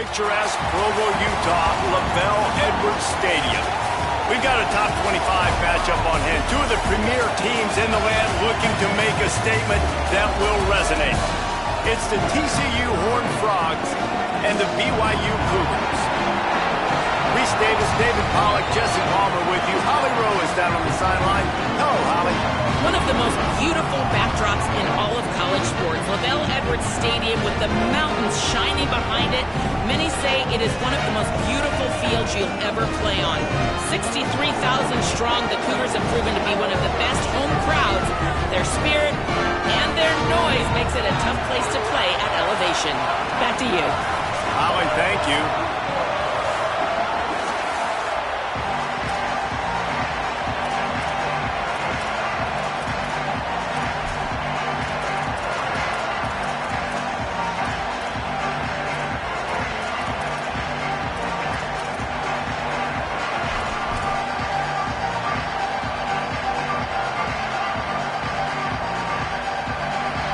picturesque Provo, Utah, LaVell Edwards Stadium. We've got a top 25 matchup on hand. Two of the premier teams in the land looking to make a statement that will resonate. It's the TCU Horned Frogs and the BYU Cougars. Reese Davis, David Pollack, Jesse Palmer with you. Holly Rowe is down on the sideline. Hello, Holly. One of the most beautiful backdrops in all of college sports. LaVell Edwards Stadium with the mountains shining behind it. Many say it is one of the most beautiful fields you'll ever play on. 63,000 strong, the Cougars have proven to be one of the best home crowds. Their spirit and their noise makes it a tough place to play at elevation. Back to you. Holly, thank you.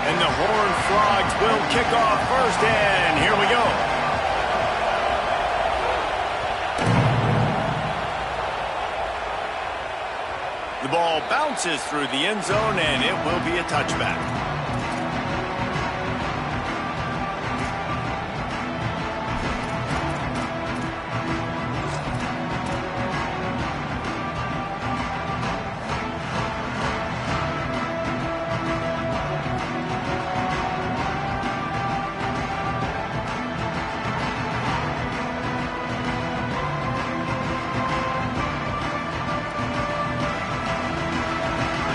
And the Horned Frogs will kick off first, and here we go. The ball bounces through the end zone, and it will be a touchback.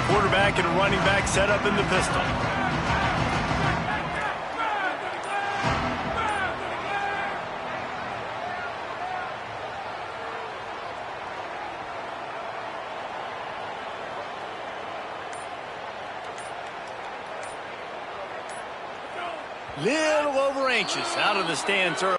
Quarterback and running back set up in the pistol. Little over anxious out of the stands early.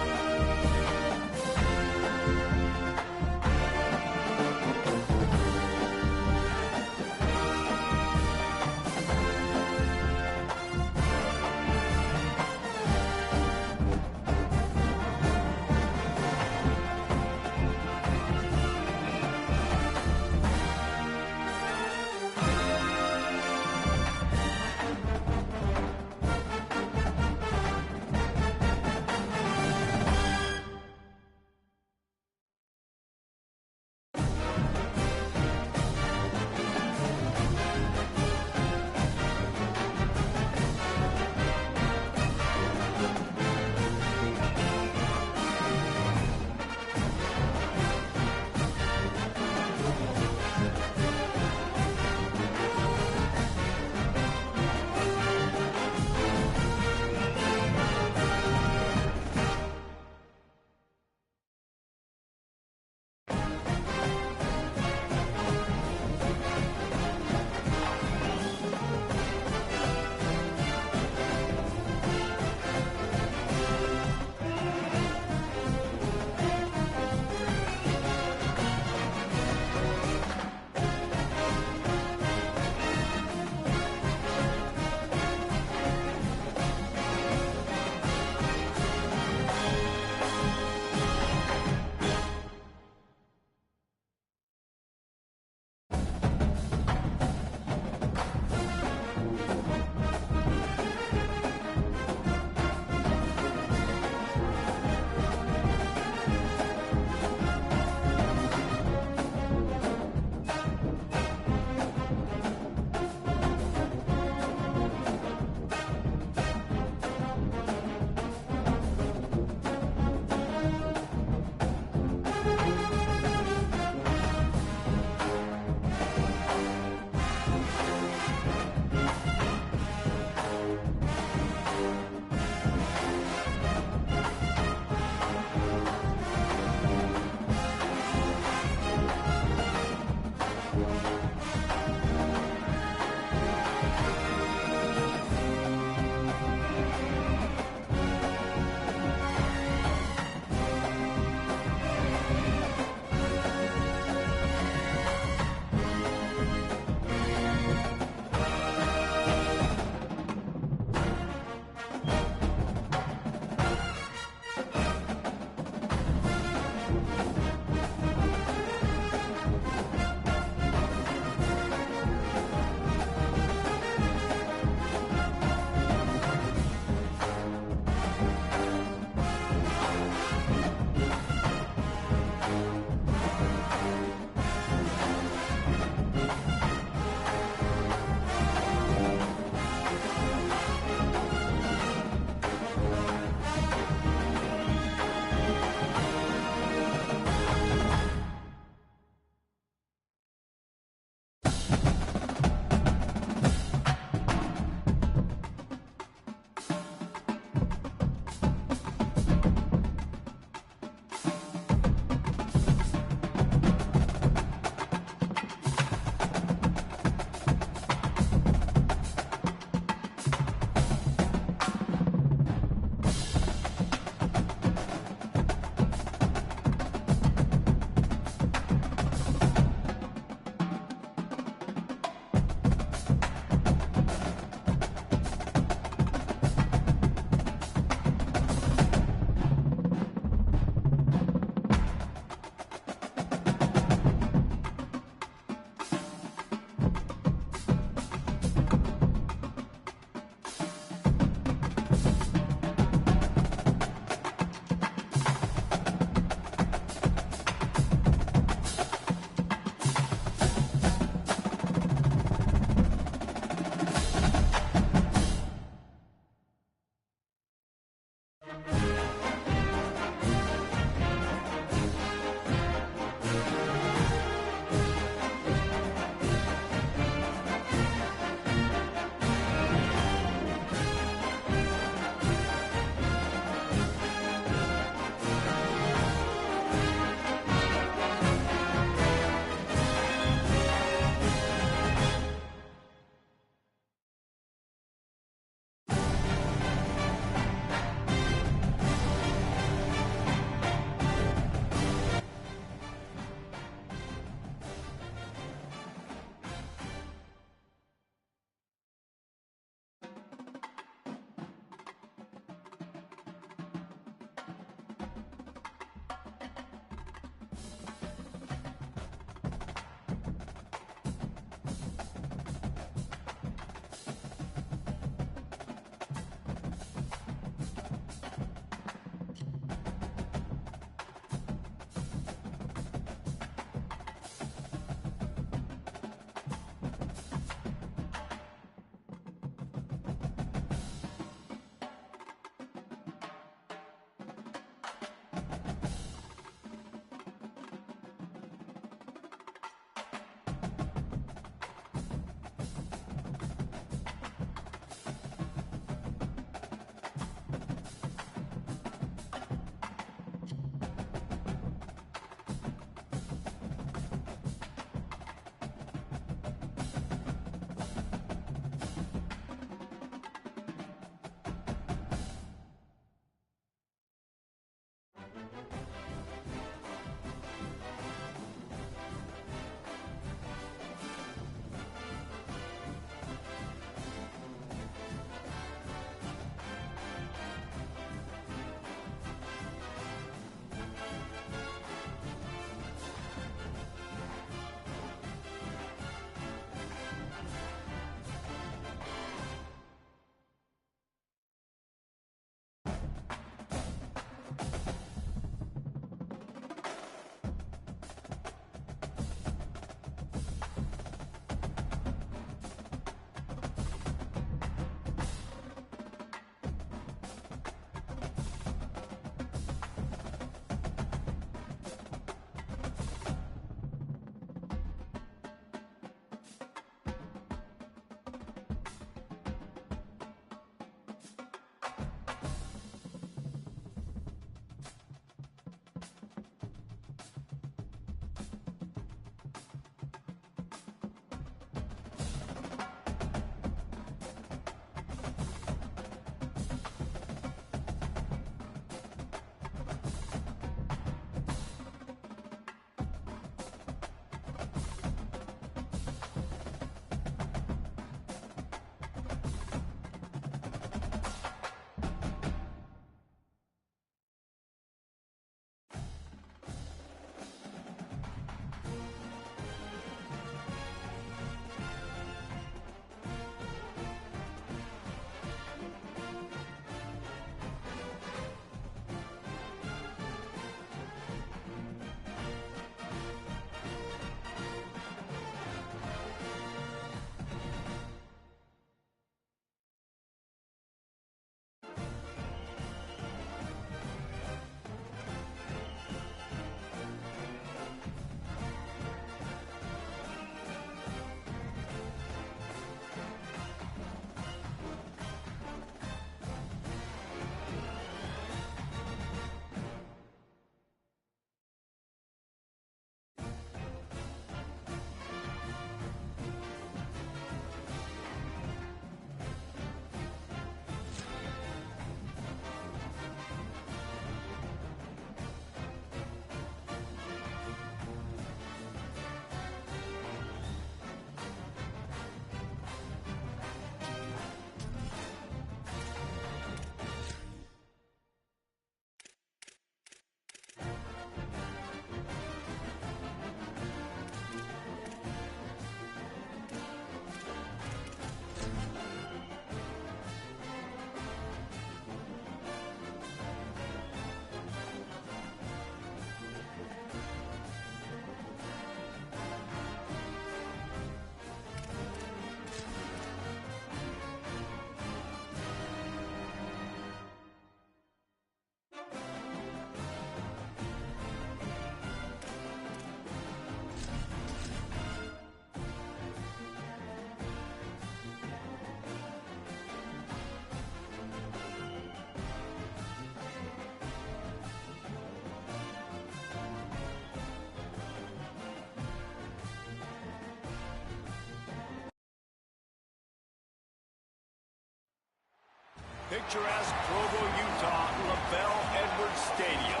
picturesque Provo, Utah, LaBelle Edwards Stadium.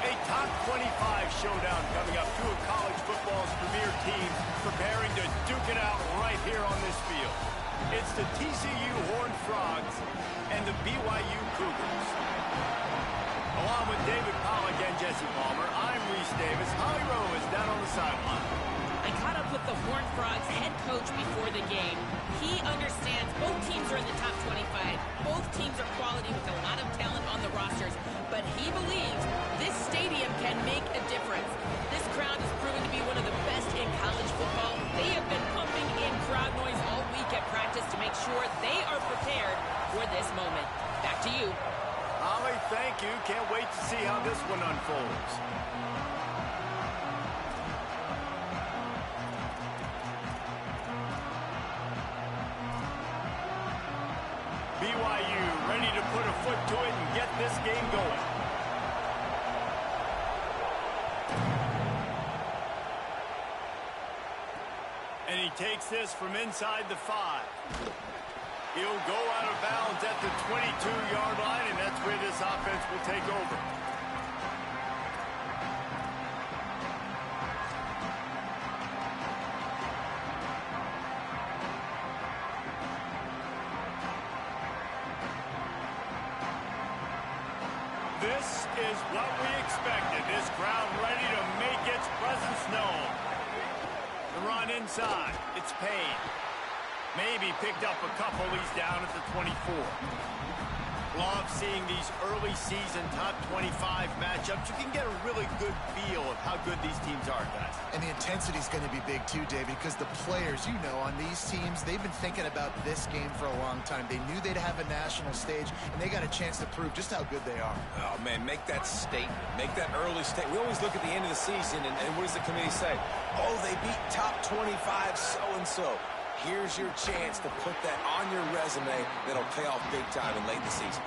A top 25 showdown coming up. Two of college football's premier teams preparing to duke it out right here on this field. It's the TCU Horned Frogs and the BYU Cougars. Along with David Pollack and Jesse Palmer, I'm Reese Davis. Holly Rowe is down on the sideline. I caught up with the Horned Frogs head coach before the game. He understands both teams are in the top 25. Both teams are quality with a lot of talent on the rosters. But he believes this stadium can make a difference. This crowd has proven to be one of the best in college football. They have been pumping in crowd noise all week at practice to make sure they are prepared for this moment. Back to you. Holly, thank you. Can't wait to see how this one unfolds. BYU ready to put a foot to it and get this game going. And he takes this from inside the 5. He'll go out of bounds at the 22-yard line, and that's where this offense will take over. This is what we expected. This crowd ready to make its presence known. The run inside. It's Payne. Maybe picked up a couple. He's down at the 24. Love seeing these early season top 25 matchups. You can get a really good feel of how good these teams are, guys. And the intensity is going to be big too, David, because the players, you know, on these teams, they've been thinking about this game for a long time. They knew they'd have a national stage, and they got a chance to prove just how good they are. Oh, man, make that statement. Make that early statement. We always look at the end of the season, and what does the committee say? Oh, they beat top 25 so-and-so. Here's your chance to put that on your resume that'll pay off big time in late in the season.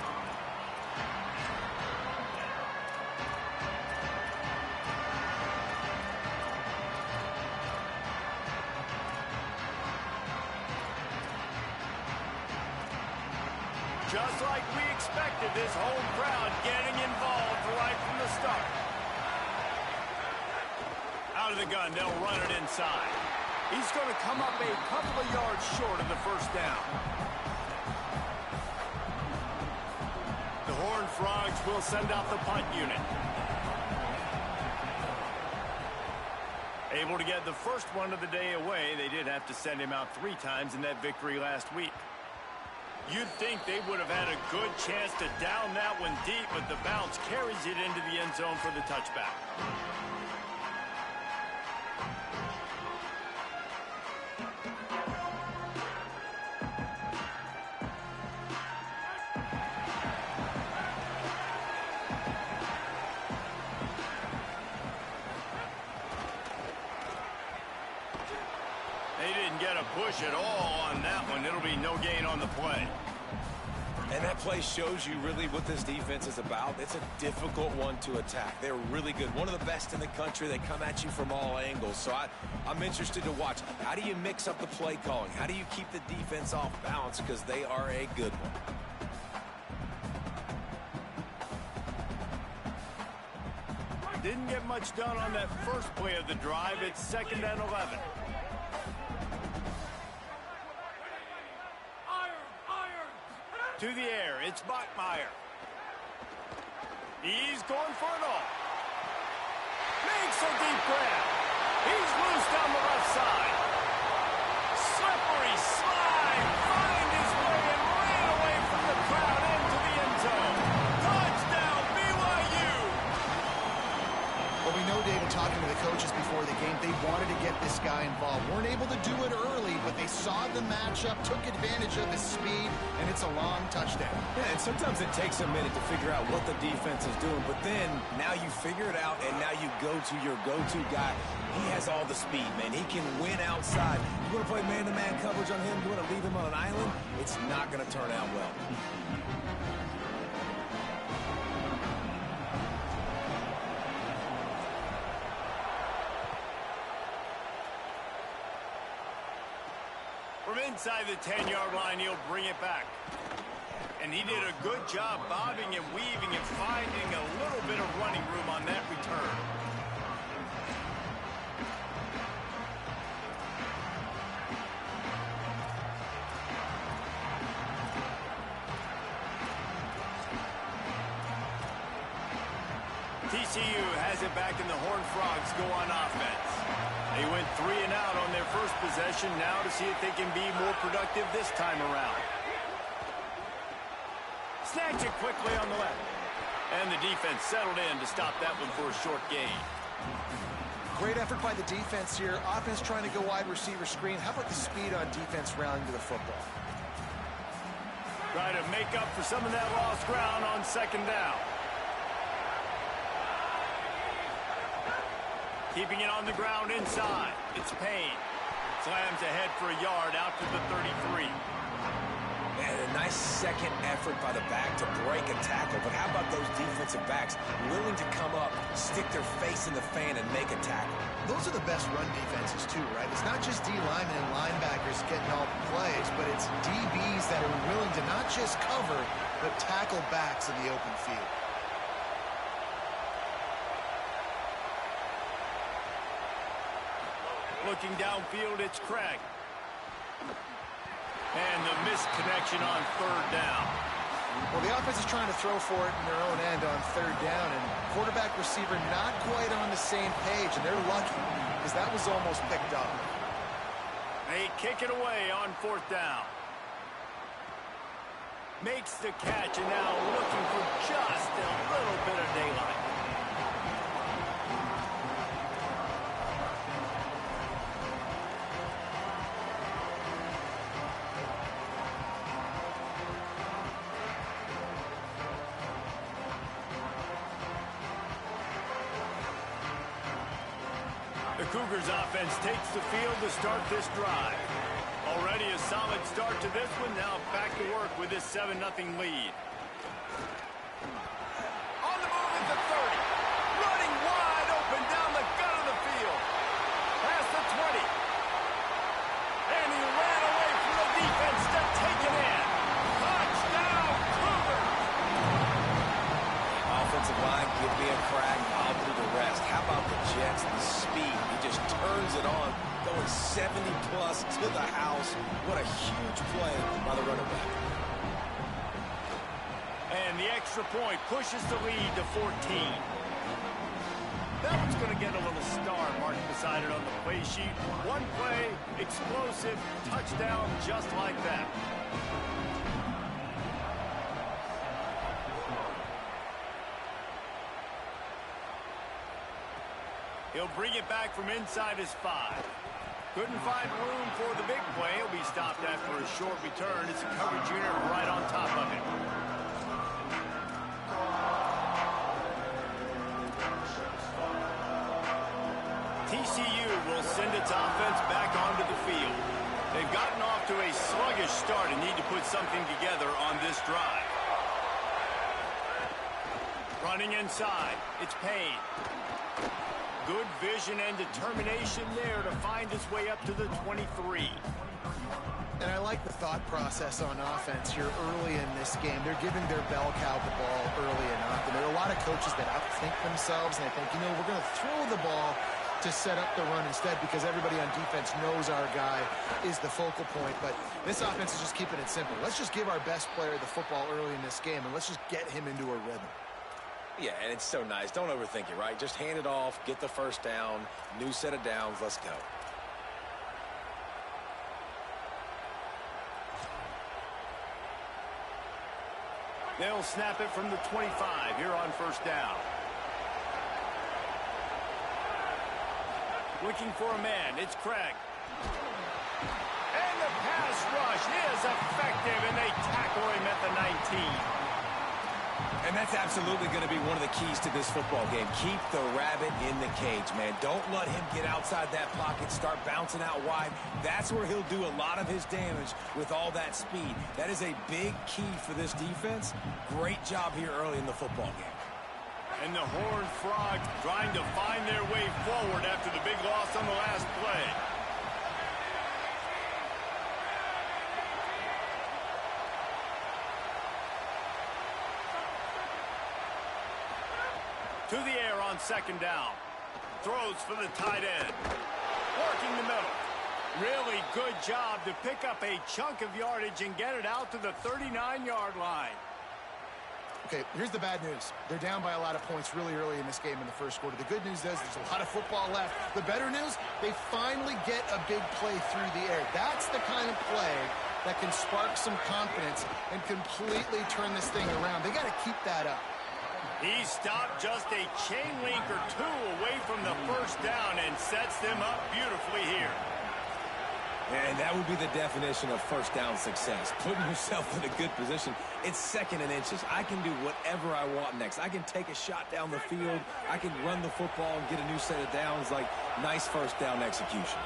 Just like we expected, this home crowd getting involved right from the start. Out of the gun, they'll run it inside. He's going to come up a couple of yards short of the first down. The Horned Frogs will send out the punt unit. Able to get the first one of the day away. They did have to send him out 3 times in that victory last week. You'd think they would have had a good chance to down that one deep, but the bounce carries it into the end zone for the touchback. They didn't get a push at all on that one. It'll be no gain on the play. And that play shows you really what this defense is about. It's a difficult one to attack. They're really good. One of the best in the country. They come at you from all angles. So I'm interested to watch. How do you mix up the play calling? How do you keep the defense off balance? Because they are a good one. Didn't get much done on that first play of the drive. It's 2nd and 11. To the air, it's Bachmeier. He's going for it all. Makes a deep grab. He's loose down the left side. Slippery slide. Find his way and ran away from the crowd into the end zone. Touchdown, BYU. Well, we know, David, talking to the coaches before the game, they wanted to get this guy involved. Weren't able to do it early, but they saw the matchup, took advantage of his speed, and it's a long touchdown. Yeah, and sometimes it takes a minute to figure out what the defense is doing, but then now you figure it out, and now you go to your go-to guy. He has all the speed, man. He can win outside. You want to play man-to-man coverage on him? You want to leave him on an island? It's not going to turn out well. From inside the 10-yard line, he'll bring it back. And he did a good job bobbing and weaving and finding a little bit of running room on that return. TCU has it back in the Horned Frogs go on offense. They went 3 and out on their first possession, now to see if they can be more productive this time around. Snatch it quickly on the left. And the defense settled in to stop that one for a short gain. Great effort by the defense here. Offense trying to go wide receiver screen. How about the speed on defense rallying to the football? Try to make up for some of that lost ground on second down. Keeping it on the ground inside. It's Payne. Slams ahead for a yard out to the 33. And a nice second effort by the back to break a tackle. But how about those defensive backs willing to come up, stick their face in the fan, and make a tackle? Those are the best run defenses too, right? It's not just D linemen and linebackers getting all the plays, but it's DBs that are willing to not just cover, but tackle backs in the open field. Looking downfield, it's Craig. And the missed connection on third down. Well, the offense is trying to throw for it in their own end on third down, and quarterback receiver not quite on the same page, and they're lucky because that was almost picked up. They kick it away on fourth down. Makes the catch, and now looking for just a little bit of daylight. The Cougars offense takes the field to start this drive. Already a solid start to this one. Now back to work with this 7-0 lead. On the move at the 30. Running wide open down the gut of the field. Past the 20. And he ran away from the defense to take it in. Touchdown, Cougars! Offensive line, give me a crack, I'll do the rest. How about the Jets, the speed? He just turns it on, going 70-plus to the house. What a huge play by the running back. And the extra point pushes the lead to 14. That one's going to get a little star marked beside it on the play sheet. One play, explosive, touchdown just like that. He'll bring it back from inside his 5. Couldn't find room for the big play. He'll be stopped after a short return. It's a coverage unit right on top of him. TCU will send its offense back onto the field. They've gotten off to a sluggish start and need to put something together on this drive. Running inside, it's Payne. Good vision and determination there to find his way up to the 23. And I like the thought process on offense here early in this game. They're giving their bell cow the ball early enough. And there are a lot of coaches that outthink themselves, and they think, you know, we're going to throw the ball to set up the run instead because everybody on defense knows our guy is the focal point. But this offense is just keeping it simple. Let's just give our best player the football early in this game, and let's just get him into a rhythm. Yeah, and it's so nice. Don't overthink it, right? Just hand it off, get the first down, new set of downs, let's go. They'll snap it from the 25 here on first down. Looking for a man, it's Craig. And the pass rush is effective, and they tackle him at the 19. And that's absolutely going to be one of the keys to this football game. Keep the rabbit in the cage, man. Don't let him get outside that pocket, start bouncing out wide. That's where he'll do a lot of his damage with all that speed. That is a big key for this defense. Great job here early in the football game. And the Horned Frogs trying to find their way forward after the big loss on the last play. To the air on second down. Throws for the tight end. Working the middle. Really good job to pick up a chunk of yardage and get it out to the 39-yard line. Okay, here's the bad news. They're down by a lot of points really early in this game in the first quarter. The good news is there's a lot of football left. The better news, they finally get a big play through the air. That's the kind of play that can spark some confidence and completely turn this thing around. They got to keep that up. He stopped just a chain link or two away from the first down and sets them up beautifully here. And that would be the definition of first down success. Putting yourself in a good position. It's second and inches. I can do whatever I want next. I can take a shot down the field. I can run the football and get a new set of downs. Like, nice first down execution.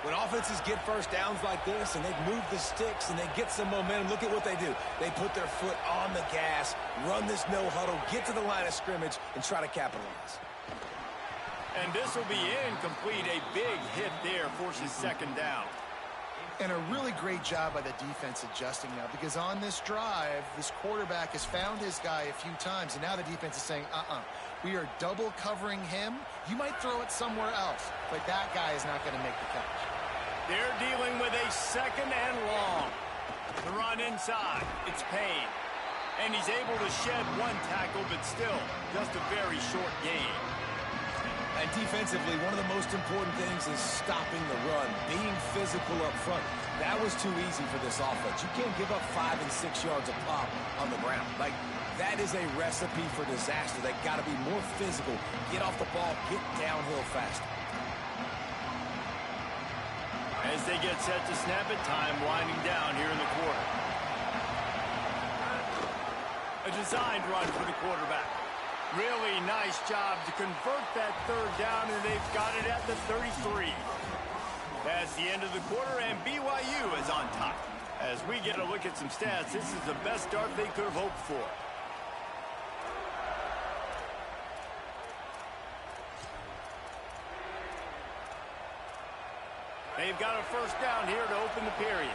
When offenses get first downs like this and they move the sticks and they get some momentum, look at what they do. They put their foot on the gas, run this no huddle, get to the line of scrimmage, and try to capitalize. And this will be incomplete. A big hit there forces second down. And a really great job by the defense adjusting now, because on this drive, this quarterback has found his guy a few times, and now the defense is saying, we are double covering him. You might throw it somewhere else, but that guy is not going to make the catch. They're dealing with a second and long. The run inside. It's Payne. And he's able to shed one tackle, but still just a very short gain. And defensively, one of the most important things is stopping the run, being physical up front. That was too easy for this offense. You can't give up 5 and 6 yards a pop on the ground. Like, that is a recipe for disaster. They got to be more physical, get off the ball, get downhill faster. As they get set to snap it, time winding down here in the quarter. A designed run for the quarterback. Really nice job to convert that third down, and they've got it at the 33. That's the end of the quarter, and BYU is on top. As we get a look at some stats, this is the best start they could have hoped for. They've got a first down here to open the period.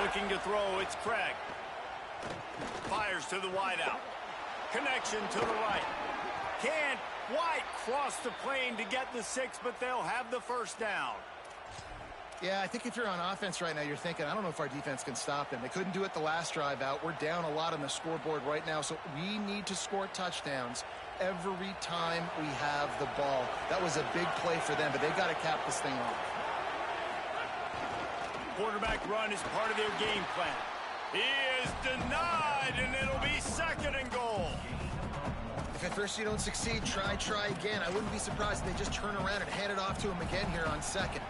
Looking to throw, it's Craig. Fires to the wideout. Connection to the right. Can't quite cross the plane to get the 6, but they'll have the first down. Yeah, I think if you're on offense right now, you're thinking, I don't know if our defense can stop them. They couldn't do it the last drive out. We're down a lot on the scoreboard right now, so we need to score touchdowns every time we have the ball. That was a big play for them, but they got to cap this thing off. Quarterback run is part of their game plan. He is denied, and it'll be second and goal. If at first you don't succeed, try again. I wouldn't be surprised if they just turn around and hand it off to him again here on second.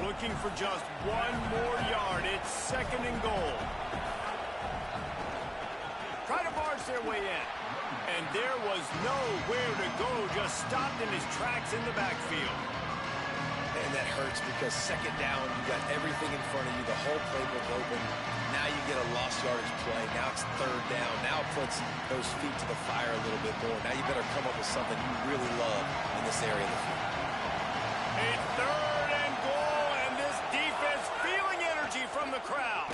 Looking for just one more yard. It's second and goal. Try to barge their way in. And there was nowhere to go, just stopped in his tracks in the backfield. And that hurts because second down, you got everything in front of you, the whole playbook open. Now you get a lost yardage play. Now it's third down. Now it puts those feet to the fire a little bit more. Now you better come up with something you really love in this area of the field. A third and goal, and this defense feeling energy from the crowd.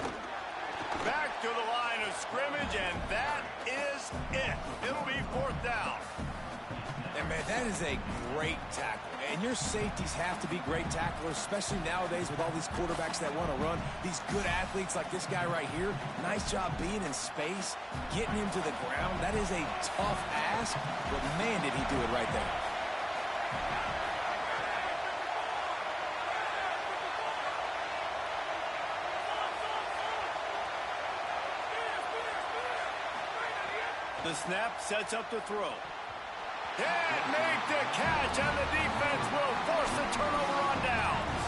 Back to the line of scrimmage, and that is it. It'll be fourth down. And, man, that is a great tackle. And your safeties have to be great tacklers, especially nowadays with all these quarterbacks that want to run. These good athletes like this guy right here, nice job being in space, getting him to the ground. That is a tough ask, but, man, did he do it right there. The snap sets up the throw. Can't make the catch, and the defense will force the turnover on downs.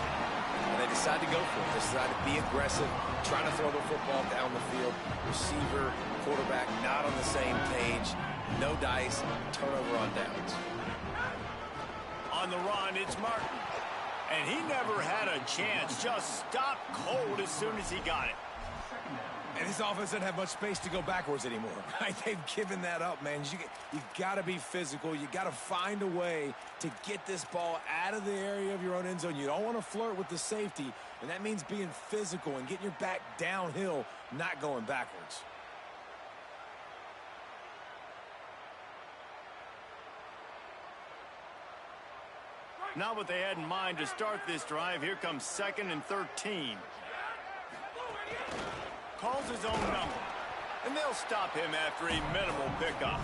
And they decide to go for it. They decide to be aggressive, trying to throw the football down the field. Receiver, quarterback, not on the same page. No dice, turnover on downs. On the run, it's Martin. And he never had a chance, just stopped cold as soon as he got it. And this offense doesn't have much space to go backwards anymore, right? They've given that up, man. You got to be physical. You got to find a way to get this ball out of the area of your own end zone. You don't want to flirt with the safety, and that means being physical and getting your back downhill, not going backwards. Not what they had in mind to start this drive. Here comes 2nd and 13. Calls his own number, and they'll stop him after a minimal pickup.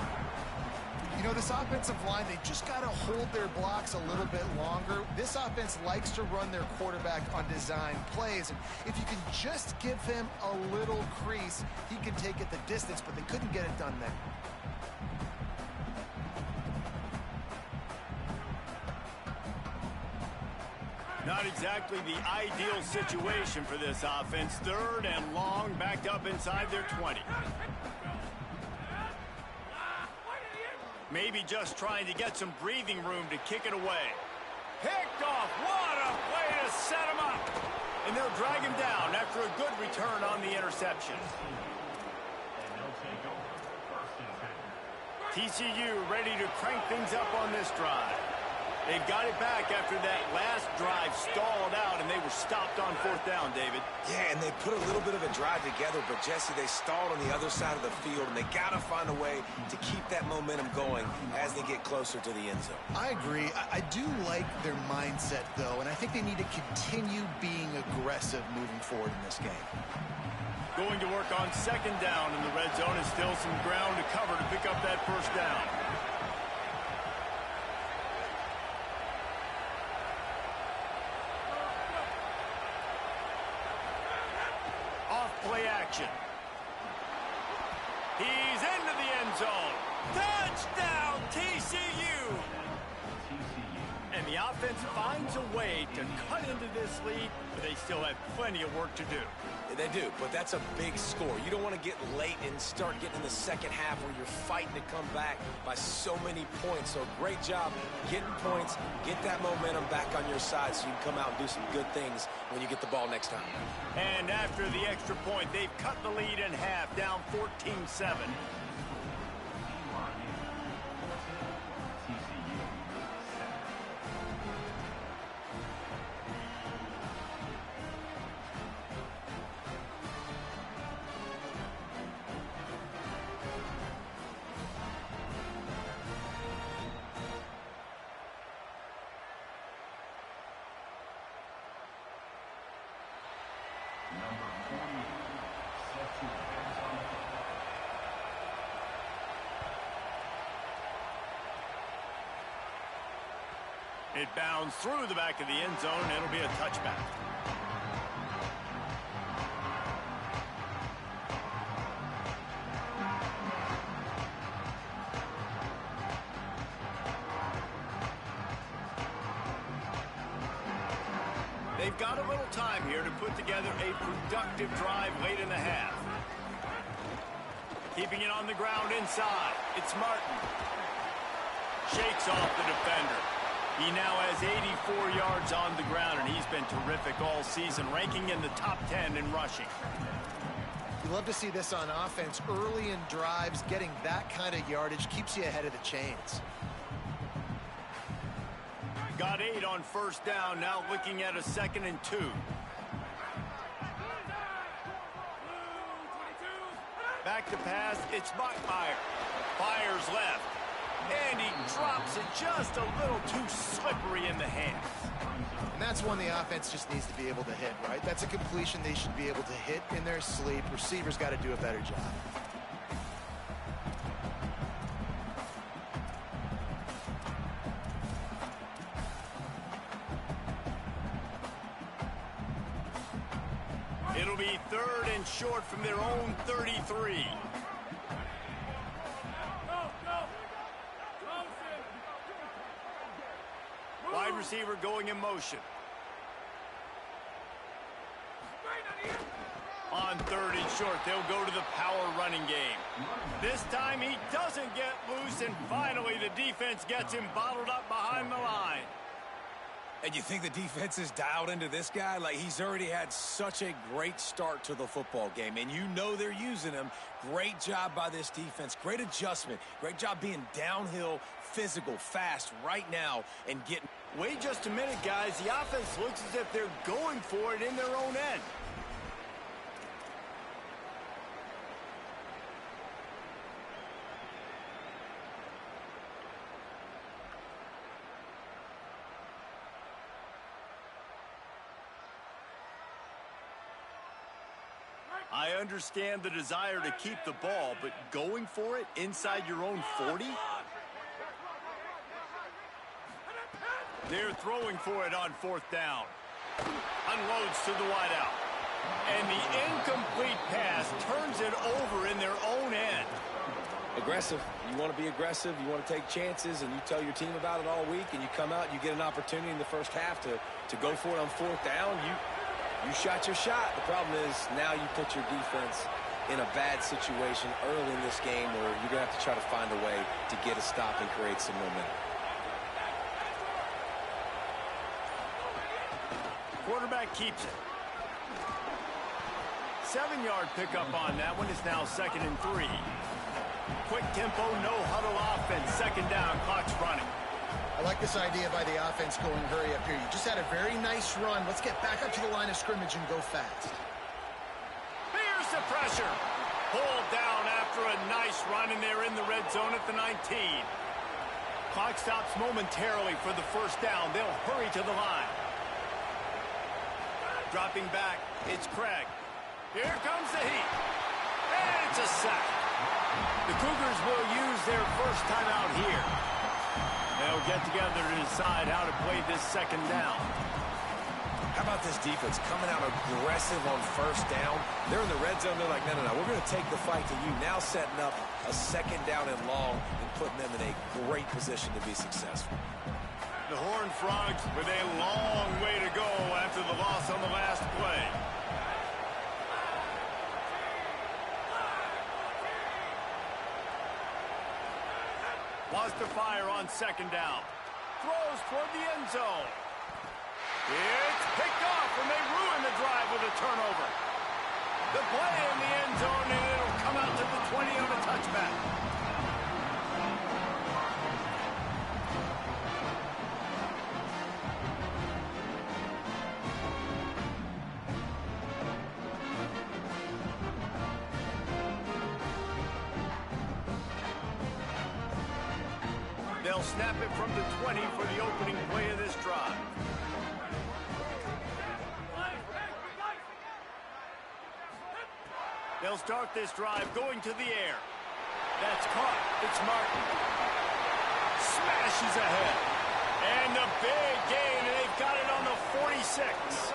You know, this offensive line, they just got to hold their blocks a little bit longer. This offense likes to run their quarterback on design plays, and if you can just give him a little crease, he can take it the distance, but they couldn't get it done there. Not exactly the ideal situation for this offense. 3rd and long, backed up inside their 20. Maybe just trying to get some breathing room to kick it away. Picked off. What a way to set him up. And they'll drag him down after a good return on the interception. TCU ready to crank things up on this drive. They've got it back after that last drive stalled out, and they were stopped on 4th down, David. Yeah, and they put a little bit of a drive together, but, Jesse, they stalled on the other side of the field, and they got to find a way to keep that momentum going as they get closer to the end zone. I agree. I do like their mindset, though, and I think they need to continue being aggressive moving forward in this game. Going to work on 2nd down in the red zone, and still some ground to cover to pick up that 1st down. Play action. He's into the end zone. Touchdown, TCU! And the offense finds a way to cut into this lead, but they still have plenty of work to do. They do, but that's a big score. You don't want to get late and start getting in the second half where you're fighting to come back by so many points. So great job getting points, get that momentum back on your side so you can come out and do some good things when you get the ball next time. And after the extra point, they've cut the lead in half, down 14-7. It bounds through the back of the end zone, and it'll be a touchback. They've got a little time here to put together a productive drive late in the half. Keeping it on the ground inside. It's Martin. Shakes off the defender. He now has 84 yards on the ground, and he's been terrific all season, ranking in the top 10 in rushing. You love to see this on offense. Early in drives, getting that kind of yardage keeps you ahead of the chains. Got 8 on 1st down, now looking at a 2nd and 2. Back to pass, it's Buckmeyer. Fires left. And he drops it just a little too slippery in the hands. And that's one the offense just needs to be able to hit, right? That's a completion they should be able to hit in their sleep. Receivers got to do a better job. It'll be 3rd and short from their own 33. Wide receiver going in motion. On 3rd and short, they'll go to the power running game. This time he doesn't get loose, and finally the defense gets him bottled up behind the line. And you think the defense is dialed into this guy? Like, he's already had such a great start to the football game, and you know they're using him. Great job by this defense. Great adjustment. Great job being downhill, physical, fast right now and getting... Wait just a minute, guys. The offense looks as if they're going for it in their own end. I understand the desire to keep the ball, but going for it inside your own 40? They're throwing for it on 4th down. Unloads to the wideout. And the incomplete pass turns it over in their own end. Aggressive. You want to be aggressive. You want to take chances, and you tell your team about it all week, and you come out and you get an opportunity in the first half to go for it on 4th down. You shot your shot. The problem is now you put your defense in a bad situation early in this game where you're going to have to try to find a way to get a stop and create some momentum. Quarterback keeps it. 7-yard pickup on that one. Is now 2nd and 3. Quick tempo, no huddle offense. 2nd down, clock's running. I like this idea by the offense going hurry up here. You just had a very nice run. Let's get back up to the line of scrimmage and go fast. Here's the pressure. Pulled down after a nice run, and they're in the red zone at the 19. Clock stops momentarily for the 1st down. They'll hurry to the line. Dropping back, it's Craig. Here comes the heat. And it's a sack. The Cougars will use their first timeout here. They'll get together to decide how to play this 2nd down. How about this defense coming out aggressive on 1st down? They're in the red zone. They're like, no, we're going to take the fight to you. Now setting up a 2nd down and long and putting them in a great position to be successful. The Horned Frogs with a long way to go after the loss on the last play. Wants to fire on 2nd down. Throws toward the end zone. It's picked off, and they ruin the drive with a turnover. The play in the end zone, and it'll come out to the 20 on a touchback. They'll snap it from the 20 for the opening play of this drive. They'll start this drive going to the air. That's caught. It's Martin. Smashes ahead. And the big gain, and they've got it on the 46.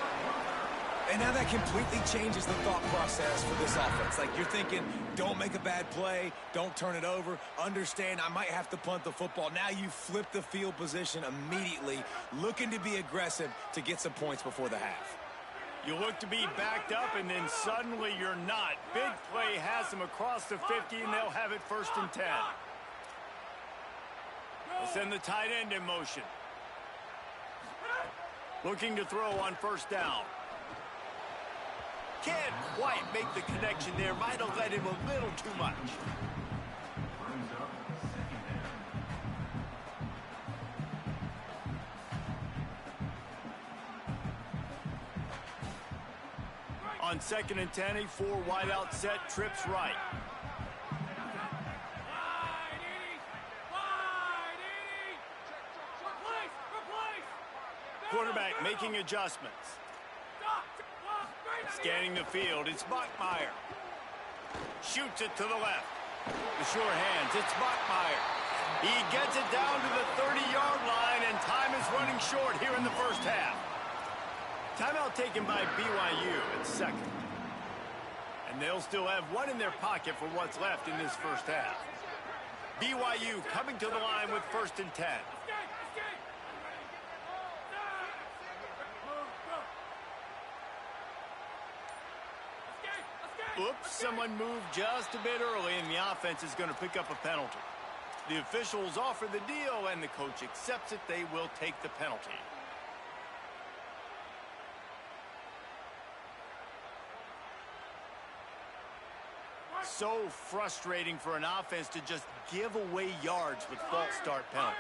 And now that completely changes the thought process for this offense. Like, you're thinking, don't make a bad play, don't turn it over, understand I might have to punt the football. Now you flip the field position immediately, looking to be aggressive to get some points before the half. You look to be backed up, and then suddenly you're not. Big play has them across the 50, and they'll have it 1st and 10. They'll send the tight end in motion. Looking to throw on 1st down. Can't quite make the connection there. Might have let him a little too much. On 2nd and 10, a 4-wide-out set, trips right. Quarterback making adjustments. Scanning the field, it's Bachmeier. Shoots it to the left. The sure hands, it's Bachmeier. He gets it down to the 30-yard line, and time is running short here in the 1st half. Timeout taken by BYU at 2nd. And they'll still have one in their pocket for what's left in this 1st half. BYU coming to the line with 1st and 10. Oops, someone moved just a bit early, and the offense is going to pick up a penalty. The officials offer the deal, and the coach accepts it. They will take the penalty. so frustrating for an offense to just give away yards with false start penalties.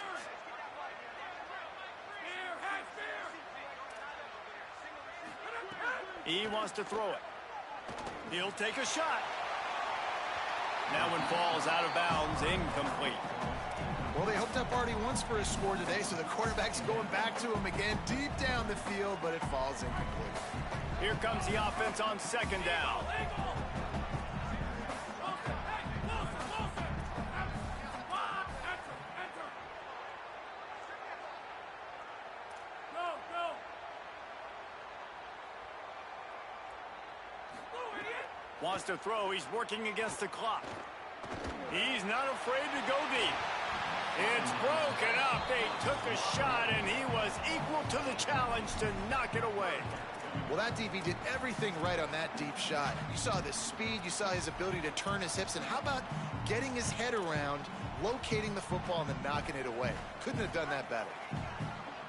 He wants to throw it. He'll take a shot. That one falls out of bounds, incomplete. Well, they hooked up already once for a score today, so the quarterback's going back to him again deep down the field, but it falls incomplete. Here comes the offense on second down. Wants to throw. He's working against the clock. He's not afraid to go deep. It's broken up. They took a shot, and he was equal to the challenge to knock it away. Well, that DB did everything right on that deep shot. You saw the speed. You saw his ability to turn his hips. And how about getting his head around, locating the football, and then knocking it away? Couldn't have done that better.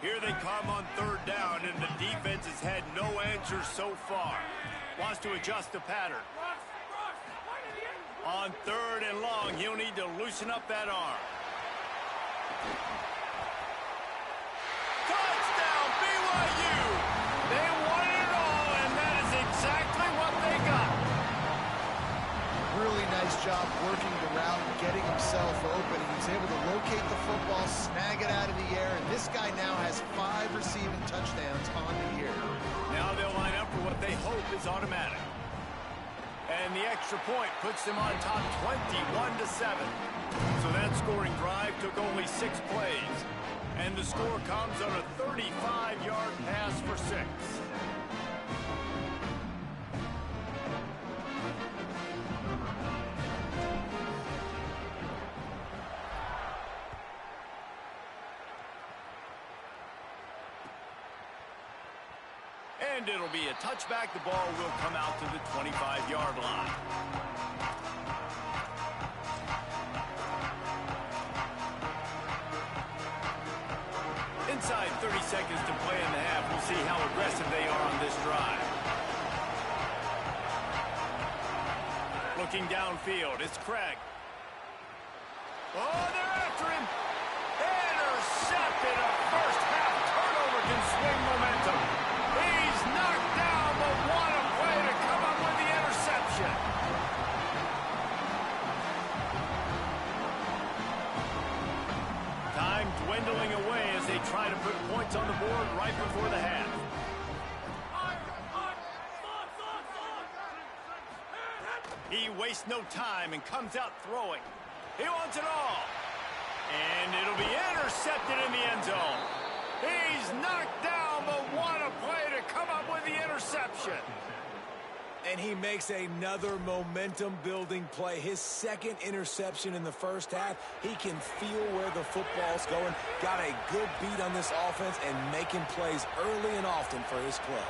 Here they come on third down, and the defense has had no answer so far. Wants to adjust the pattern. On third and long, he'll need to loosen up that arm. Touchdown, BYU! They won it all, and that is exactly what they got. Really nice job working the route and getting himself open. He was able to locate the football, snag it out of the air, and this guy now has 5 receiving touchdowns on the year. Now they'll line up for what they hope is automatic. And the extra point puts them on top 21-7. So that scoring drive took only 6 plays. And the score comes on a 35-yard pass for 6. And it'll be a touchback. The ball will come out to the 25-yard line. Inside 30 seconds to play in the half. We'll see how aggressive they are on this drive. Looking downfield, it's Craig. Oh, they're after him. Intercepted. A first half turnover can swing momentum. He's knocked down, but what a play to come up with the interception. Time dwindling away as they try to put points on the board right before the half. He wastes no time and comes out throwing. He wants it all. And it'll be intercepted in the end zone. He's knocked down, but what a play to come up with the interception. And he makes another momentum-building play. His second interception in the first half. He can feel where the football's going. Got a good beat on this offense and making plays early and often for his club.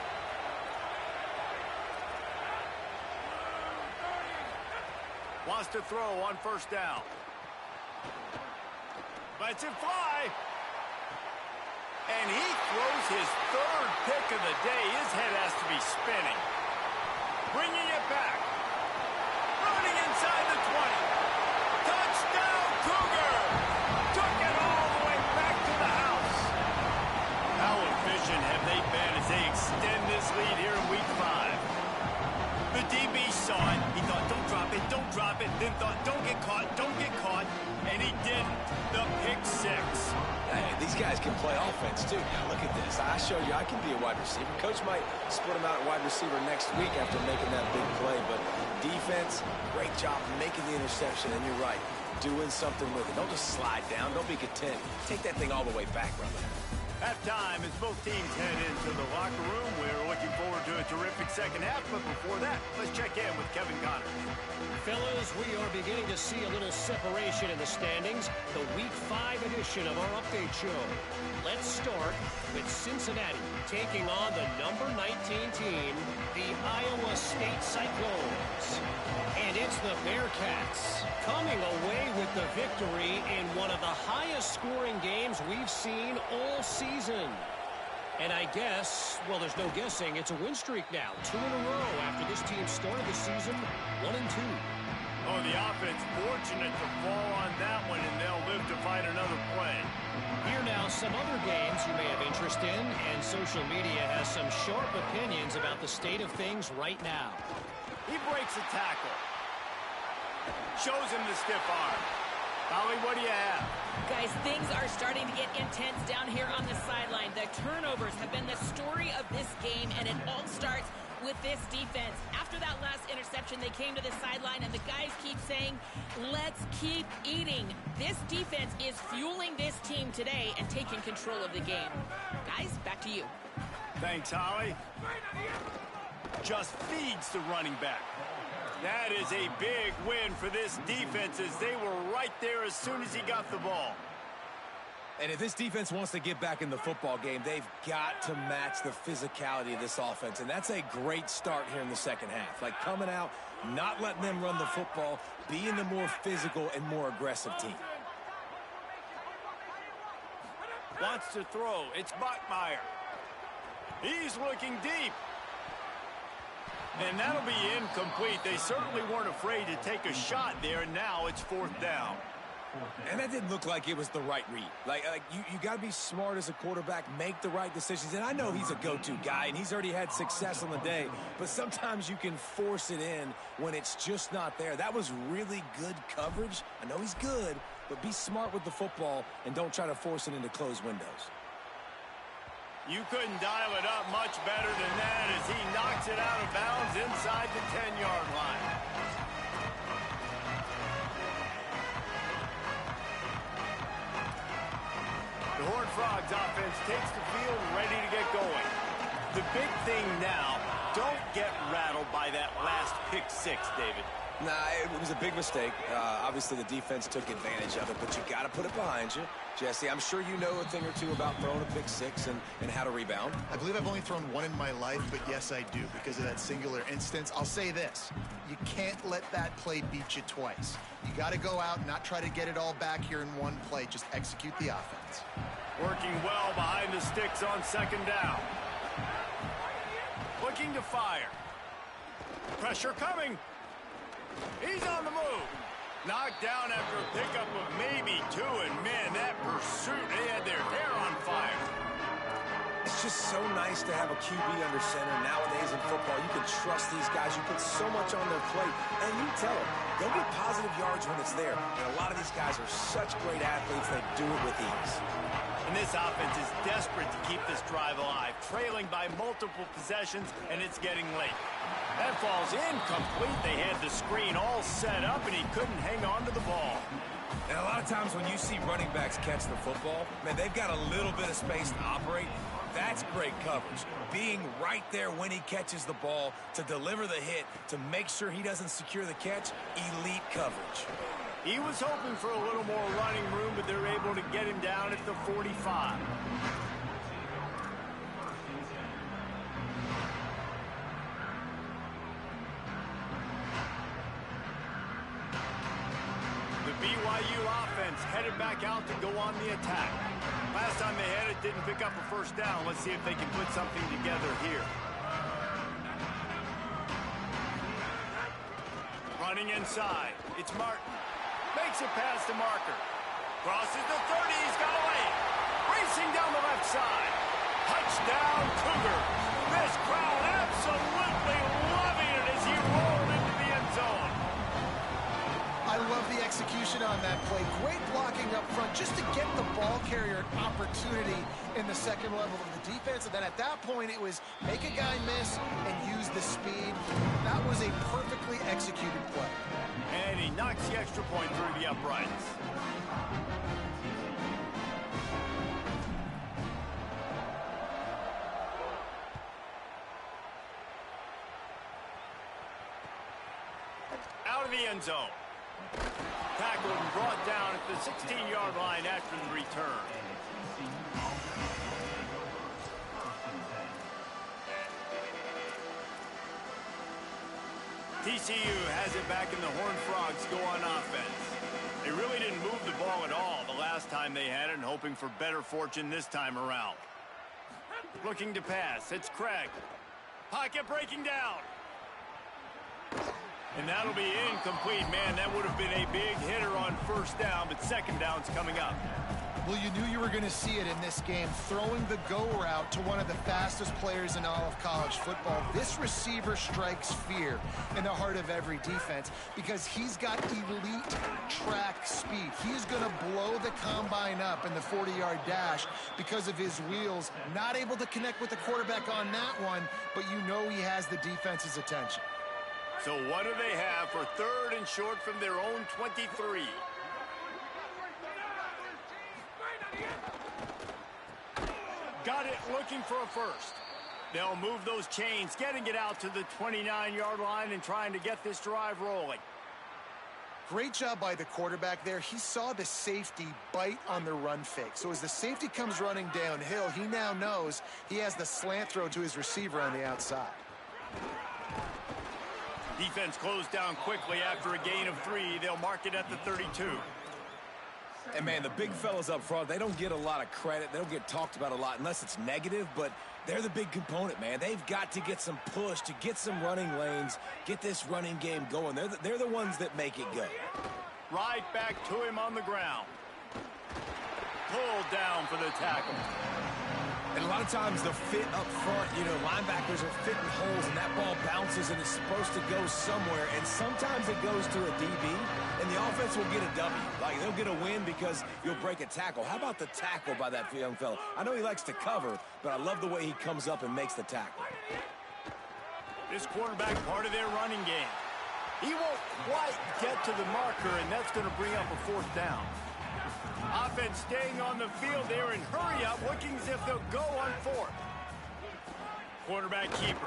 Wants to throw on first down. Lets it fly. And he throws his third pick of the day. His head has to be spinning. Bringing it back. Running inside the 20. Touchdown, Cougar! Took it all the way back to the house. How efficient have they been as they extend this lead here in Week 5? The DB saw it. He thought, don't drop it, don't drop it. Then thought, don't get caught, don't get caught. And he didn't. The pick 6. Hey, these guys can play offense, too. Now, look at this. I showed you I can be a wide receiver. Coach might split him out at wide receiver next week after making that big play. But defense, great job making the interception. And you're right, doing something with it. Don't just slide down. Don't be content. Take that thing all the way back, brother. Halftime as both teams head into the locker room. We're looking forward to a terrific second half. But before that, let's check in with Kevin Connors. Fellas, we are beginning to see a little separation in the standings. The Week 5 edition of our update show. Let's start with Cincinnati taking on the number 19 team, the Iowa State Cyclones. And it's the Bearcats coming away with the victory in one of the highest scoring games we've seen all season. And I guess, well, there's no guessing, it's a win streak now. 2 in a row after this team started the season 1-2. Oh, the offense fortunate to fall on that one, and they'll live to fight another play. Here now, some other games you may have interest in, and social media has some sharp opinions about the state of things right now. He breaks a tackle. Shows him the stiff arm. Holly, what do you have? Guys, things are starting to get intense down here on the sideline. The turnovers have been the story of this game, and it all starts with this defense. After that last interception, they came to the sideline, and the guys keep saying, let's keep eating. This defense is fueling this team today and taking control of the game. Guys, back to you. Thanks, Holly. Just feeds the running back. That is a big win for this defense, as they were right there as soon as he got the ball. And if this defense wants to get back in the football game, they've got to match the physicality of this offense. And that's a great start here in the second half. Like coming out, not letting them run the football, being the more physical and more aggressive team. Wants to throw. It's Bachmeier. He's looking deep. And that'll be incomplete. They certainly weren't afraid to take a shot there, and now it's 4th down. And that didn't look like it was the right read. Like you got to be smart as a quarterback, make the right decisions. And I know he's a go-to guy, and he's already had success on the day. But sometimes you can force it in when it's just not there. That was really good coverage. I know he's good, but be smart with the football and don't try to force it into closed windows. You couldn't dial it up much better than that as he knocks it out of bounds inside the 10-yard line. The Horned Frogs offense takes the field ready to get going. The big thing now, don't get rattled by that last pick six, David. Nah, it was a big mistake. Obviously, the defense took advantage of it, but you got to put it behind you. Jesse, I'm sure you know a thing or two about throwing a pick six and how to rebound. I believe I've only thrown one in my life, but yes, I do because of that singular instance. I'll say this. You can't let that play beat you twice. You got to go out and not try to get it all back here in one play. Just execute the offense. Working well behind the sticks on 2nd down. Looking to fire. Pressure coming. He's on the move. Knocked down after a pickup of maybe 2, and man, that pursuit, they had their hair on fire. It's just so nice to have a QB under center. Nowadays in football, you can trust these guys. You put so much on their plate, and you tell them, go get positive yards when it's there. And a lot of these guys are such great athletes, they do it with ease. And this offense is desperate to keep this drive alive, trailing by multiple possessions, and it's getting late. That falls incomplete. They had the screen all set up, and he couldn't hang on to the ball. And a lot of times when you see running backs catch the football, man, they've got a little bit of space to operate. That's great coverage. Being right there when he catches the ball to deliver the hit, to make sure he doesn't secure the catch, elite coverage. He was hoping for a little more running room, but they're able to get him down at the 45. The BYU offense headed back out to go on the attack. Last time they had it, didn't pick up a 1st down. Let's see if they can put something together here. Running inside. It's Martin. Makes it past the marker. Crosses the 30. He's got away. Racing down the left side. Touchdown, Cougars. This crowd absolutely loving it as he rolled into the end zone. I love the execution on that play. Great blocking up front just to get the ball carrier an opportunity in the second level of the defense. And then at that point, it was make a guy miss and use the speed. That was a perfectly executed play. And he knocks the extra point through the uprights. Out of the end zone. Tackled and brought down at the 16-yard line after the return. TCU has it back and the Horned Frogs go on offense. They really didn't move the ball at all the last time they had it, and hoping for better fortune this time around. Looking to pass. It's Craig. Pocket breaking down. And that'll be incomplete. Man, that would have been a big hitter on first down, but second down's coming up. Well, you knew you were going to see it in this game, throwing the go route to one of the fastest players in all of college football. This receiver strikes fear in the heart of every defense because he's got elite track speed. He's going to blow the combine up in the 40-yard dash because of his wheels. Not able to connect with the quarterback on that one, but you know he has the defense's attention. So what do they have for third and short from their own 23? Got it, looking for a first. They'll move those chains, getting it out to the 29-yard line and trying to get this drive rolling. Great job by the quarterback there. He saw the safety bite on the run fake. So as the safety comes running downhill, he now knows he has the slant throw to his receiver on the outside. Defense closed down quickly after a gain of 3. They'll mark it at the 32. And, man, the big fellas up front, they don't get a lot of credit. They don't get talked about a lot unless it's negative, but they're the big component, man. They've got to get some push, to get some running lanes, get this running game going. They're the ones that make it go. Right back to him on the ground. Pulled down for the tackle. And a lot of times the fit up front, you know, linebackers are fitting holes and that ball bounces and it's supposed to go somewhere. And sometimes it goes to a DB and the offense will get a W. Like they'll get a win because you'll break a tackle. How about the tackle by that young fella? I know he likes to cover, but I love the way he comes up and makes the tackle. This quarterback part of their running game. He won't quite get to the marker, and that's going to bring up a fourth down. Offense staying on the field there and hurry up, looking as if they'll go on fourth. Quarterback keeper.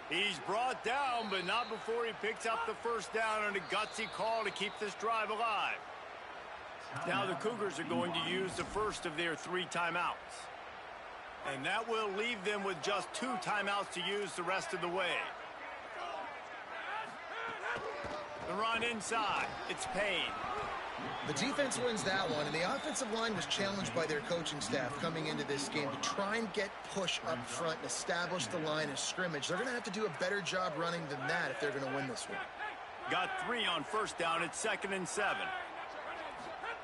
He's brought down, but not before he picks up the first down on a gutsy call to keep this drive alive. Now the Cougars are going to use the first of their 3 timeouts. And that will leave them with just 2 timeouts to use the rest of the way. The run inside. It's Payne. The defense wins that one, and the offensive line was challenged by their coaching staff coming into this game to try and get push up front and establish the line of scrimmage. They're going to have to do a better job running than that if they're going to win this one. Got 3 on first down. It's 2nd and 7.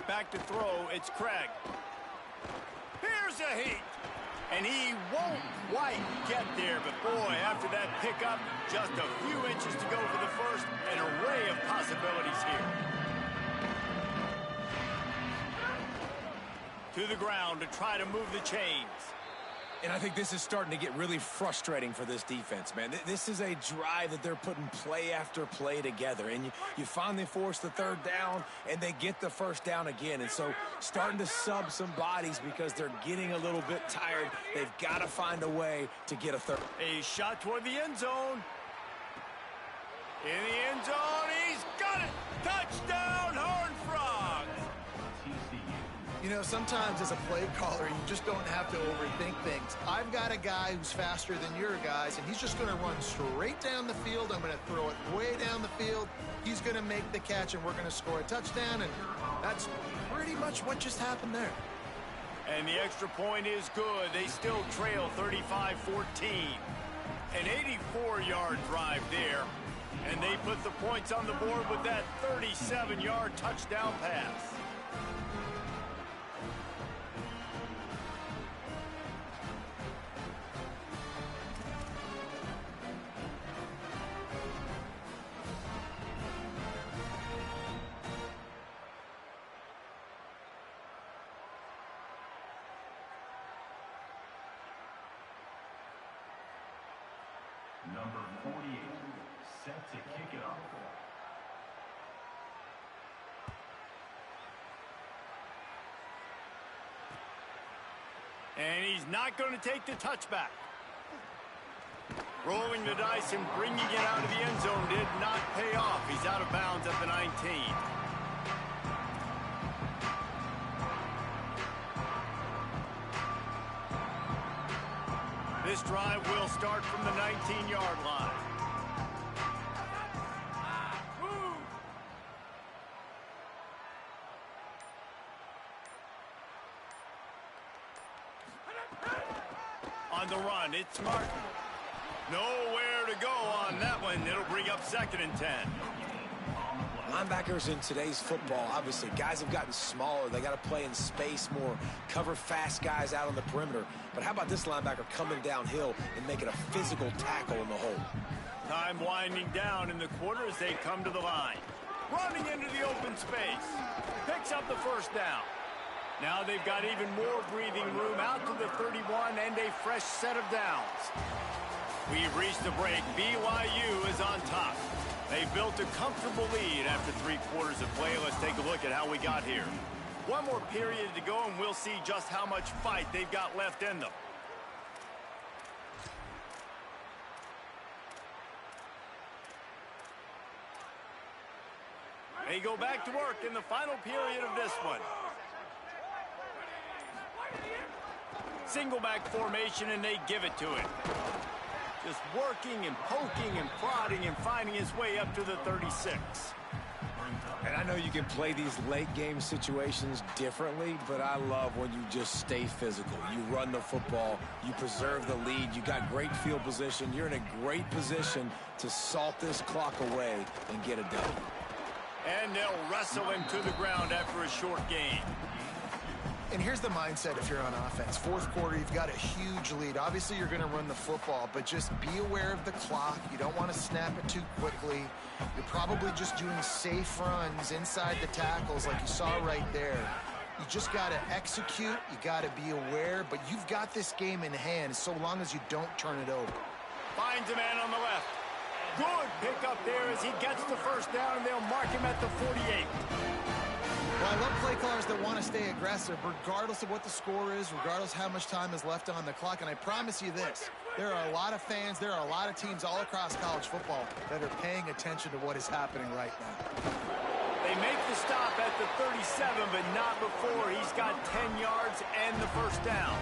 Back to throw. It's Craig. Here's a heat. And he won't quite get there, but boy, after that pickup, just a few inches to go for the first. An array of possibilities here. To the ground to try to move the chains. And I think this is starting to get really frustrating for this defense, man. This is a drive that they're putting play after play together. And you finally force the 3rd down, and they get the first down again. And so starting to sub some bodies because they're getting a little bit tired. They've got to find a way to get a third. A shot toward the end zone. In the end zone, he's got it. Touchdown, Horned Frogs. You know, sometimes as a play caller, you just don't have to overthink things. I've got a guy who's faster than your guys, and he's just going to run straight down the field. I'm going to throw it way down the field. He's going to make the catch, and we're going to score a touchdown, and that's pretty much what just happened there. And the extra point is good. They still trail 35-14. An 84-yard drive there, and they put the points on the board with that 37-yard touchdown pass. Number 48, set to kick it off. And he's not going to take the touchback. Rolling the dice and bringing it out of the end zone did not pay off. He's out of bounds at the 19. This drive will start from the 19-yard line. On the run, it's Martin. Nowhere to go on that one. It'll bring up 2nd and 10. Linebackers in today's football, obviously, guys have gotten smaller. They got to play in space more, cover fast guys out on the perimeter. But how about this linebacker coming downhill and making a physical tackle in the hole? Time winding down in the quarter as they come to the line. Running into the open space. Picks up the 1st down. Now they've got even more breathing room out to the 31 and a fresh set of downs. We've reached the break. BYU is on top. They built a comfortable lead after 3 quarters of play. Let's take a look at how we got here. One more period to go, and we'll see just how much fight they've got left in them. They go back to work in the final period of this one. Single back formation, and they give it to it. Just working and poking and prodding and finding his way up to the 36. And I know you can play these late game situations differently, but I love when you just stay physical. You run the football, you preserve the lead, you got great field position, you're in a great position to salt this clock away and get it done. And they'll wrestle him to the ground after a short gain. And here's the mindset if you're on offense. 4th quarter, you've got a huge lead. Obviously, you're going to run the football, but just be aware of the clock. You don't want to snap it too quickly. You're probably just doing safe runs inside the tackles like you saw right there. You just got to execute. You got to be aware, but you've got this game in hand so long as you don't turn it over. Finds a man on the left. Good pick up there as he gets the 1st down, and they'll mark him at the 48. Well, I love play callers that want to stay aggressive, regardless of what the score is, regardless how much time is left on the clock. And I promise you this, there are a lot of fans, there are a lot of teams all across college football that are paying attention to what is happening right now. They make the stop at the 37, but not before he's got 10 yards and the 1st down.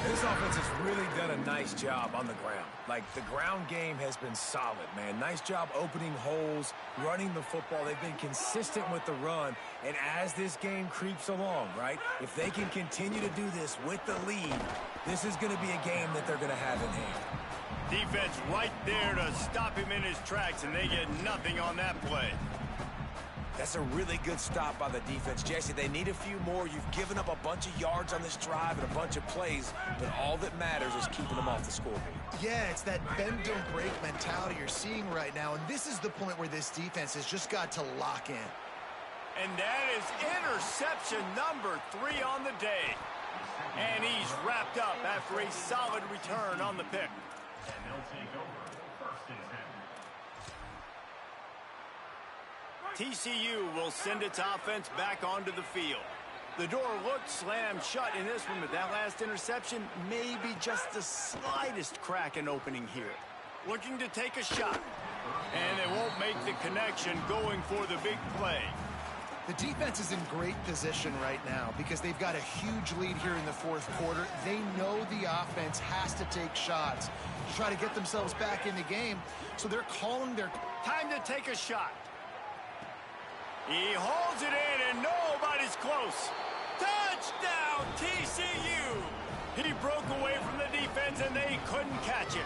This offense has really done a nice job on the ground. Like, the ground game has been solid, man. Nice job opening holes, running the football. They've been consistent with the run. And as this game creeps along, right, if they can continue to do this with the lead, this is going to be a game that they're going to have in hand. Defense right there to stop him in his tracks, and they get nothing on that play. That's a really good stop by the defense. Jesse, they need a few more. You've given up a bunch of yards on this drive and a bunch of plays, but all that matters is keeping them off the scoreboard. Yeah, it's that bend don't break mentality you're seeing right now, and this is the point where this defense has just got to lock in. And that is interception number 3 on the day. And he's wrapped up after a solid return on the pick. And they'll take over 1st and 10. TCU will send its offense back onto the field. The door looked slammed shut in this one, but that last interception may be just the slightest crack in opening here. Looking to take a shot, and they won't make the connection going for the big play. The defense is in great position right now because they've got a huge lead here in the 4th quarter. They know the offense has to take shots to try to get themselves back in the game, so they're calling their time to take a shot. He holds it in, and nobody's close. Touchdown, TCU! He broke away from the defense, and they couldn't catch it.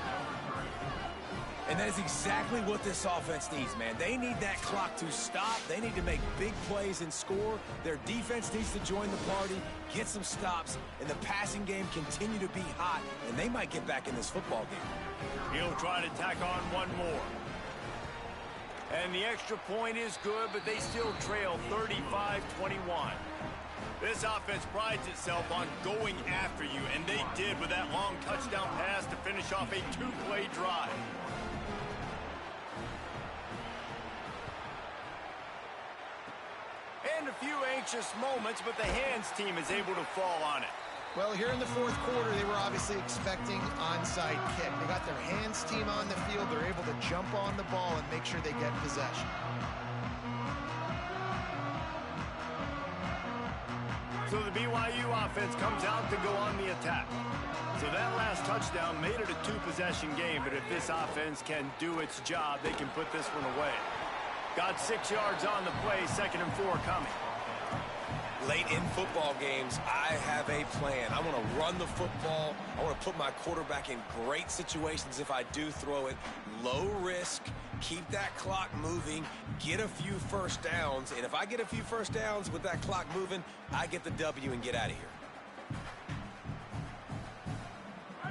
And that is exactly what this offense needs, man. They need that clock to stop. They need to make big plays and score. Their defense needs to join the party, get some stops, and the passing game continue to be hot, and they might get back in this football game. He'll try to tack on one more. And the extra point is good, but they still trail 35-21. This offense prides itself on going after you, and they did with that long touchdown pass to finish off a 2-play drive. And a few anxious moments, but the hands team is able to fall on it. Well, here in the 4th quarter, they were obviously expecting onside kick. They got their hands team on the field. They're able to jump on the ball and make sure they get possession. So the BYU offense comes out to go on the attack. So that last touchdown made it a 2-possession game, but if this offense can do its job, they can put this one away. Got 6 yards on the play, 2nd and 4 coming. Late in football games, I have a plan. I want to run the football. I want to put my quarterback in great situations if I do throw it. Low risk, keep that clock moving, get a few first downs. And if I get a few first downs with that clock moving, I get the W and get out of here.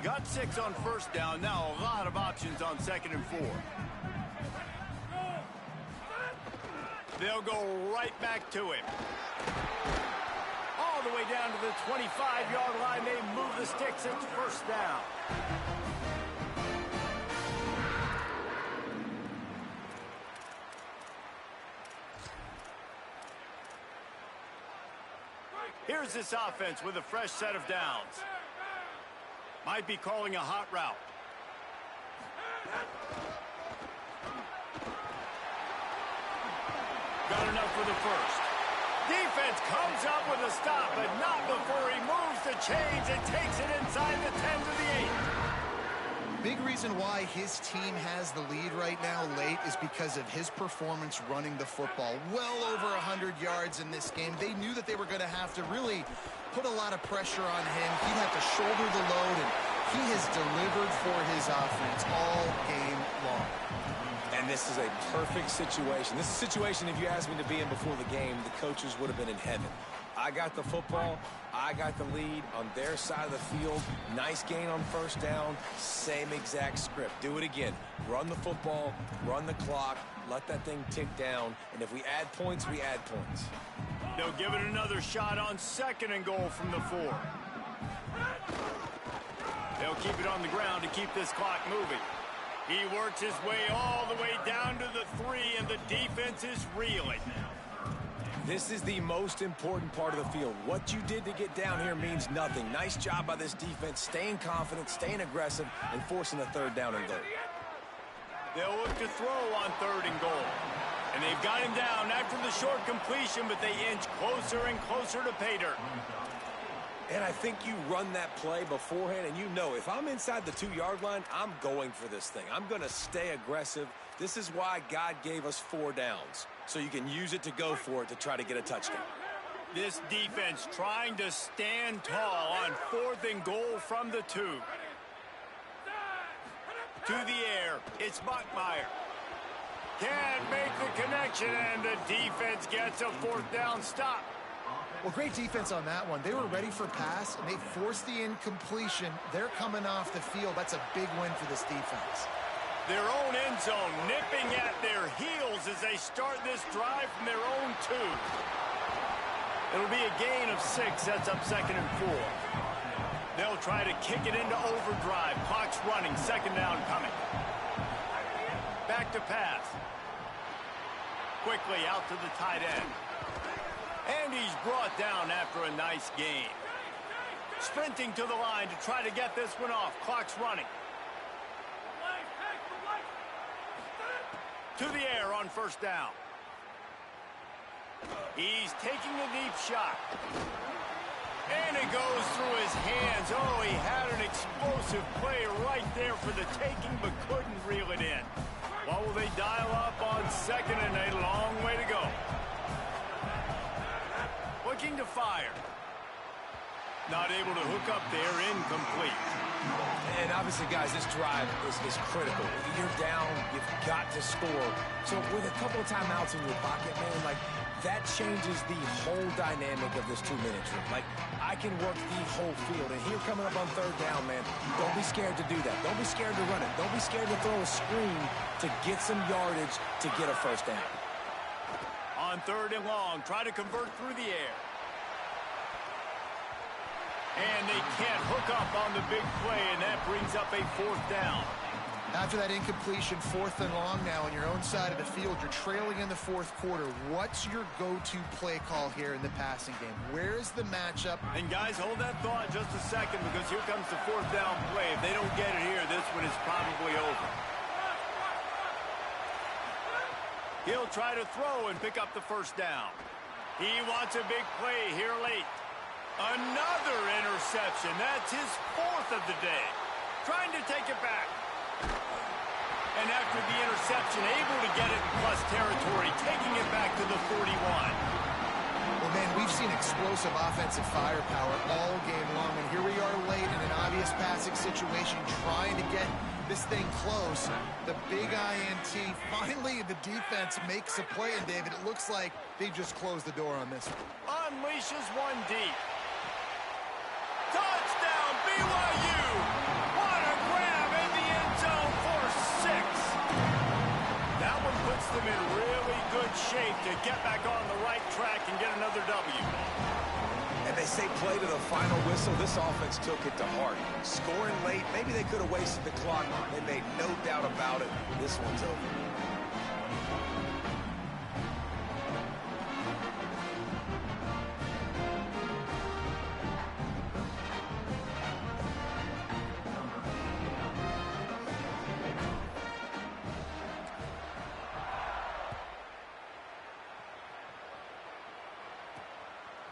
Got 6 on first down. Now a lot of options on 2nd and 4. They'll go right back to him. All the way down to the 25-yard line. They move the sticks. It's first down. Here's this offense with a fresh set of downs. Might be calling a hot route. Got enough for the first. Defense comes up with a stop, but not before he moves the chains and takes it inside the 10 to the 8. Big reason why his team has the lead right now late is because of his performance running the football. Well over 100 yards in this game. They knew that they were going to have to really put a lot of pressure on him. He'd have to shoulder the load, and he has delivered for his offense all game long. And this is a perfect situation. This is a situation, if you asked me to be in before the game, the coaches would have been in heaven. I got the football. I got the lead on their side of the field. Nice gain on first down. Same exact script. Do it again. Run the football, run the clock, let that thing tick down. And if we add points, we add points. They'll give it another shot on 2nd and goal from the 4. They'll keep it on the ground to keep this clock moving. He works his way all the way down to the 3, and the defense is reeling. This is the most important part of the field. What you did to get down here means nothing. Nice job by this defense, staying confident, staying aggressive, and forcing the 3rd down and goal. They'll look to throw on 3rd and goal. And they've got him down after the short completion, but they inch closer and closer to pay dirt. And I think you run that play beforehand, and you know if I'm inside the 2-yard line, I'm going for this thing. I'm going to stay aggressive. This is why God gave us 4 downs, so you can use it to go for it to try to get a touchdown. This defense trying to stand tall on 4th and goal from the 2. To the air, it's Bachmeier. Can't make the connection, and the defense gets a 4th down stop. Well, great defense on that one. They were ready for pass, and they forced the incompletion. They're coming off the field. That's a big win for this defense. Their own end zone nipping at their heels as they start this drive from their own 2. It'll be a gain of 6. Sets up 2nd and 4. They'll try to kick it into overdrive. Clock's running. 2nd down coming. Back to pass. Quickly out to the tight end. And he's brought down after a nice gain. Sprinting to the line to try to get this one off. Clock's running. To the air on 1st down. He's taking a deep shot. And it goes through his hands. Oh, he had an explosive play right there for the taking, but couldn't reel it in. What will they dial up on 2nd and 8? A long way to go. Looking to fire. Not able to hook up there, incomplete. And obviously, guys, this drive is critical. You're down, you've got to score. So with a couple of timeouts in your pocket, man, like, that changes the whole dynamic of this 2-minute trip. Like, I can work the whole field. And here coming up on 3rd down, man, don't be scared to do that. Don't be scared to run it. Don't be scared to throw a screen to get some yardage to get a 1st down. On 3rd and long, try to convert through the air. And they can't hook up on the big play, and that brings up a 4th down. After that incompletion, 4th and long now on your own side of the field, you're trailing in the 4th quarter. What's your go-to play call here in the passing game? Where is the matchup? And guys, hold that thought just a second, because here comes the 4th down play. If they don't get it here, this one is probably over. He'll try to throw and pick up the 1st down. He wants a big play here late. Another interception. That's his 4th of the day. Trying to take it back. And after the interception, able to get it in plus territory, taking it back to the 41. Well, Man, we've seen explosive offensive firepower all game long, and here we are late in an obvious passing situation trying to get this thing close. The big INT, finally the defense makes a play, and David, it looks like they just closed the door on this one. Unleashes one deep. Touchdown, BYU! What a grab in the end zone for 6. That one puts them in really good shape to get back on the right track and get another W. And they say play to the final whistle. This offense took it to heart. Scoring late, maybe they could have wasted the clock. They made no doubt about it. This one's over.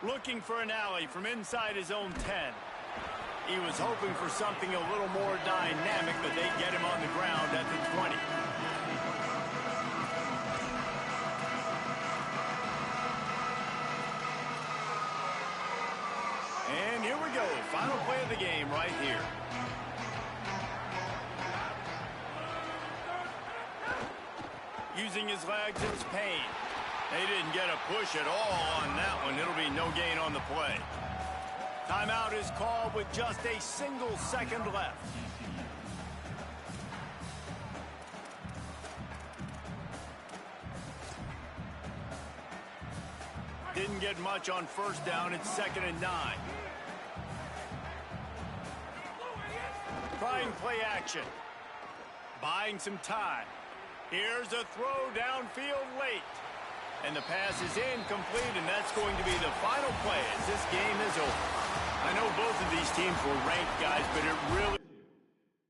Looking for an alley from inside his own 10. He was hoping for something a little more dynamic, but they get him on the ground at the 20. And here we go. Final play of the game right here. Using his legs, it's Payne. They didn't get a push at all on that one. It'll be no gain on the play. Timeout is called with just a single second left. Didn't get much on first down. It's 2nd and 9. Trying play action. Buying some time. Here's a throw downfield late. And the pass is incomplete, and that's going to be the final play as this game is over. I know both of these teams were ranked, guys, but it really...